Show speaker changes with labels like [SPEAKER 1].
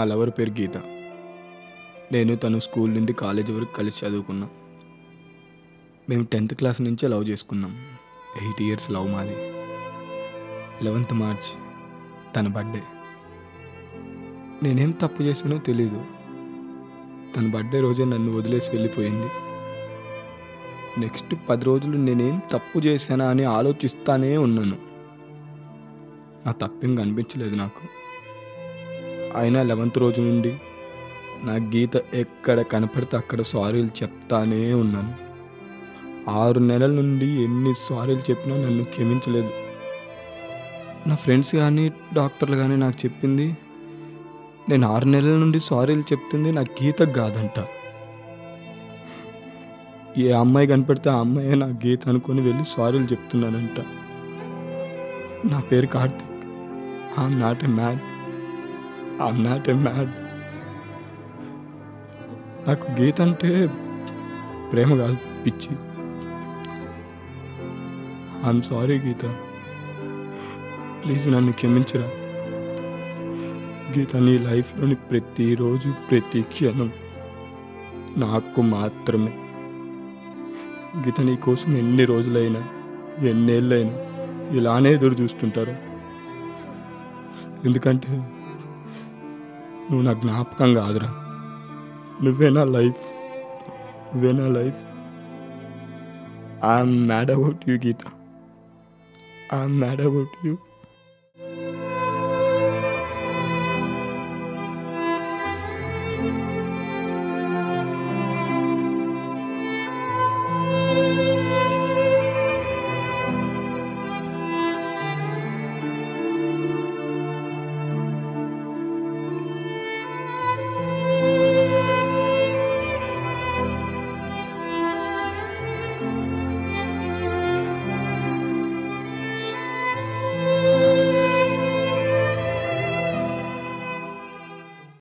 [SPEAKER 1] నా లవర్ పేరు గీత. నేను తను స్కూల్ నుండి కాలేజీ వరకు కలిసి చదువుకున్నాం. మేము 10th క్లాస్ నుంచే లవ్ చేసుకున్నాం. 8 years లవ్ మాది. 11th March తన బర్త్డే. నేనేం తప్పు చేశానో తెలీదు. తన బర్త్డే రోజే నన్ను వదిలేసి వెళ్ళిపోయింది. నెక్స్ట్ 10 రోజులు నేనేం తప్పు చేశానా అని ఆలోచిస్తానే ఉన్నాను. నా తప్పేం కనిపించలేదు నాకు. అయినా 11th రోజు నుండి నా గీత ఎక్కడ కనపడితే అక్కడ సారీలు చెప్తానే ఉన్నాను. 6 నెలల నుండి ఎన్ని సారీలు చెప్పినా నన్ను క్షమించలేదు. నా ఫ్రెండ్స్ కానీ డాక్టర్లు కానీ నాకు చెప్పింది, నేను 6 నెలల నుండి సారీలు చెప్తుంది నా గీతకు కాదంట. ఏ అమ్మాయి కనపడితే ఆ అమ్మాయే నా గీత అనుకొని వెళ్ళి సారీలు చెప్తున్నానంట. నా పేరు Karthik. I'm not a mad. నాకు గీత అంటే ప్రేమ కాదు, పిచ్చి. ఐఎమ్ సారీ గీత, ప్లీజ్ నన్ను క్షమించురా. గీత, నీ లైఫ్లోని ప్రతిరోజు ప్రతి క్షణం నాకు మాత్రమే. గీత, నీ కోసం ఎన్ని రోజులైనా ఎన్నేళ్ళైనా ఇలానే ఎదురు చూస్తుంటారు. ఎందుకంటే నువ్వు నా జ్ఞాపకం కాదురా, నువ్వే నా life. I'm mad about you Geetha, I'm mad about you.